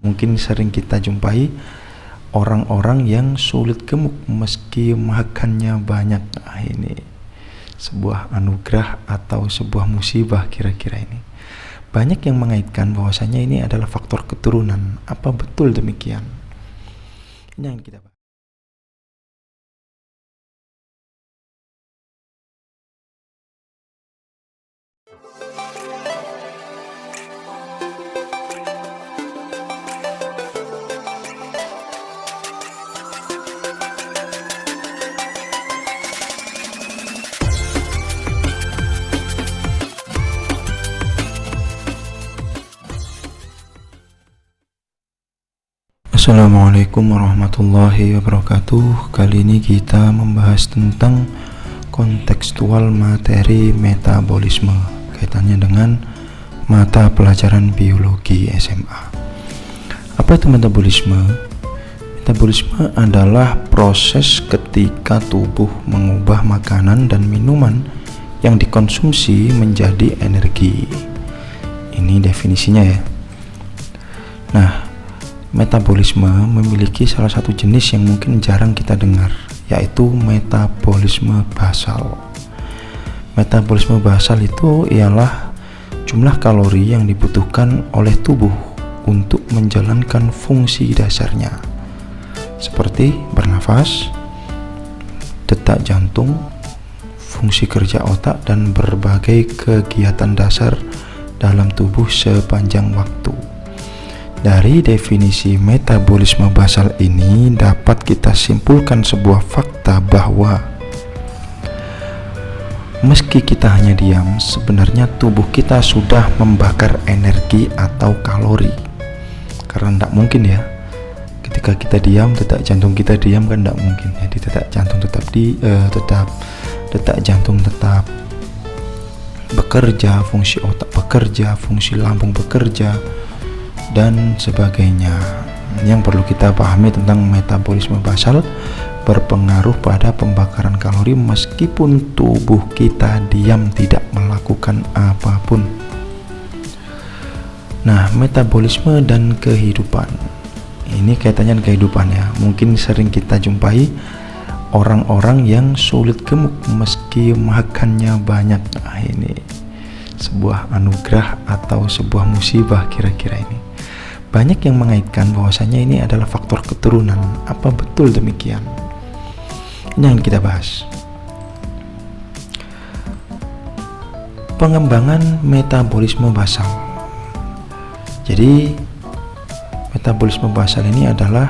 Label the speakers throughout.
Speaker 1: Mungkin sering kita jumpai orang-orang yang sulit gemuk meski makannya banyak. Nah, ini sebuah anugerah atau sebuah musibah kira-kira ini. Banyak yang mengaitkan bahwasanya ini adalah faktor keturunan. Apa betul demikian? Ini yang kita bahas. Assalamualaikum warahmatullahi wabarakatuh. Kali ini kita membahas tentang kontekstual materi metabolisme, kaitannya dengan mata pelajaran biologi SMA. Apa itu metabolisme? Metabolisme adalah proses ketika tubuh mengubah makanan dan minuman yang dikonsumsi menjadi energi. Ini definisinya ya. Nah, metabolisme memiliki salah satu jenis yang mungkin jarang kita dengar, yaitu metabolisme basal. Metabolisme basal itu ialah jumlah kalori yang dibutuhkan oleh tubuh untuk menjalankan fungsi dasarnya, seperti bernafas, detak jantung, fungsi kerja otak, dan berbagai kegiatan dasar dalam tubuh sepanjang waktu. Dari definisi metabolisme basal ini dapat kita simpulkan sebuah fakta bahwa meski kita hanya diam, sebenarnya tubuh kita sudah membakar energi atau kalori. Karena tidak mungkin ya, ketika kita diam, detak jantung kita diam kan tidak mungkin. Jadi detak jantung detak jantung tetap bekerja, fungsi otak bekerja, fungsi lambung bekerja, dan sebagainya. Yang perlu kita pahami tentang metabolisme basal berpengaruh pada pembakaran kalori meskipun tubuh kita diam tidak melakukan apapun. Nah, metabolisme dan kehidupan ini kaitannya dengan kehidupan ya. Mungkin sering kita jumpai orang-orang yang sulit gemuk meski makannya banyak. Nah, ini sebuah anugerah atau sebuah musibah kira-kira ini. Banyak yang mengaitkan bahwasanya ini adalah faktor keturunan. Apa betul demikian? Ini yang kita bahas. Pengembangan metabolisme basal. Jadi metabolisme basal ini adalah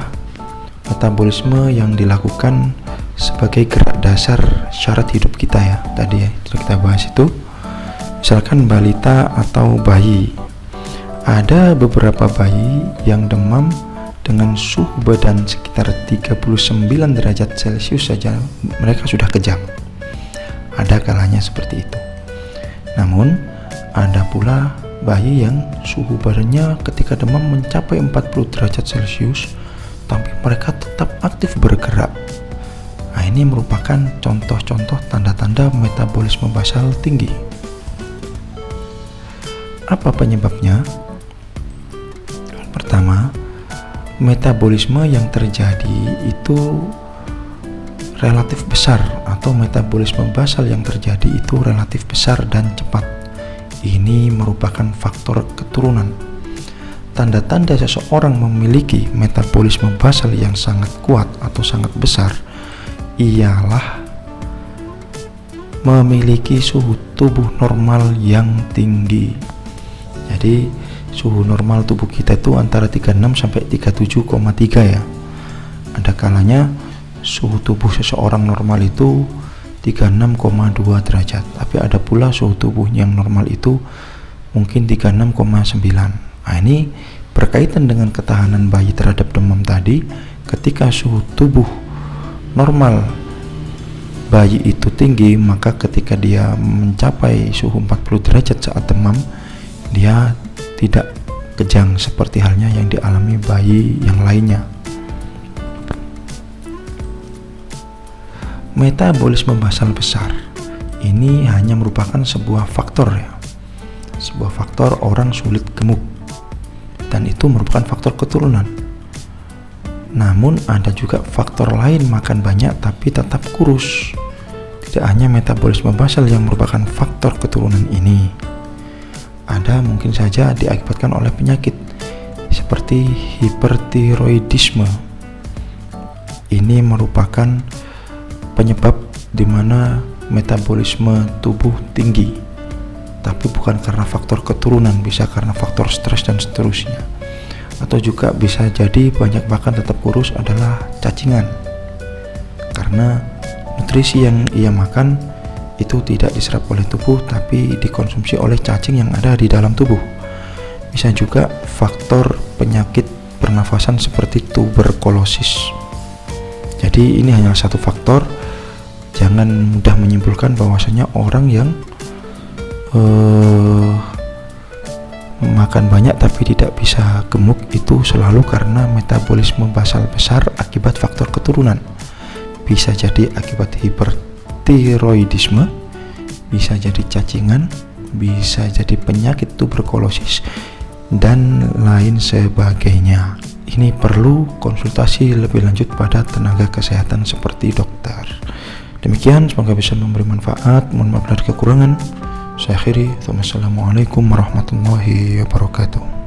Speaker 1: metabolisme yang dilakukan sebagai gerak dasar syarat hidup kita ya. Tadi ya sudah kita bahas itu. Misalkan balita atau bayi. Ada beberapa bayi yang demam dengan suhu badan sekitar 39 derajat Celcius saja mereka sudah kejang. Ada kalanya seperti itu. Namun ada pula bayi yang suhu badannya ketika demam mencapai 40 derajat Celcius tapi mereka tetap aktif bergerak. Nah, ini merupakan contoh-contoh tanda-tanda metabolisme basal tinggi. Apa penyebabnya? Pertama, metabolisme yang terjadi itu relatif besar, atau metabolisme basal yang terjadi itu relatif besar dan cepat. Ini merupakan faktor keturunan. Tanda-tanda seseorang memiliki metabolisme basal yang sangat kuat atau sangat besar ialah memiliki suhu tubuh normal yang tinggi. Jadi suhu normal tubuh kita itu antara 36 sampai 37,3 ya. Ada kalanya suhu tubuh seseorang normal itu 36,2 derajat, tapi ada pula suhu tubuh yang normal itu mungkin 36,9. Nah, ini berkaitan dengan ketahanan bayi terhadap demam tadi. Ketika suhu tubuh normal bayi itu tinggi, maka ketika dia mencapai suhu 40 derajat saat demam, dia tidak kejang seperti halnya yang dialami bayi yang lainnya. Metabolisme basal besar ini hanya merupakan sebuah faktor ya, sebuah faktor orang sulit gemuk. dan itu merupakan faktor keturunan. Namun ada juga faktor lain, makan banyak tapi tetap kurus. Tidak hanya metabolisme basal yang merupakan faktor keturunan ini, ada mungkin saja diakibatkan oleh penyakit seperti hipertiroidisme. Ini merupakan penyebab di mana metabolisme tubuh tinggi, tapi bukan karena faktor keturunan, bisa karena faktor stres dan seterusnya. Atau juga bisa jadi banyak makan tetap kurus adalah cacingan, karena nutrisi yang ia makan itu tidak diserap oleh tubuh tapi dikonsumsi oleh cacing yang ada di dalam tubuh. Bisa juga faktor penyakit pernafasan seperti tuberkulosis. Jadi ini hanya satu faktor. Jangan mudah menyimpulkan bahwasanya orang yang makan banyak tapi tidak bisa gemuk itu selalu karena metabolisme basal besar akibat faktor keturunan. Bisa jadi akibat hipertiroidisme, bisa jadi cacingan, bisa jadi penyakit tuberkulosis, dan lain sebagainya. Ini perlu konsultasi lebih lanjut pada tenaga kesehatan seperti dokter. Demikian, semoga bisa memberi manfaat. Mohon maaf dari kekurangan. Saya akhiri. Wassalamualaikum warahmatullahi wabarakatuh.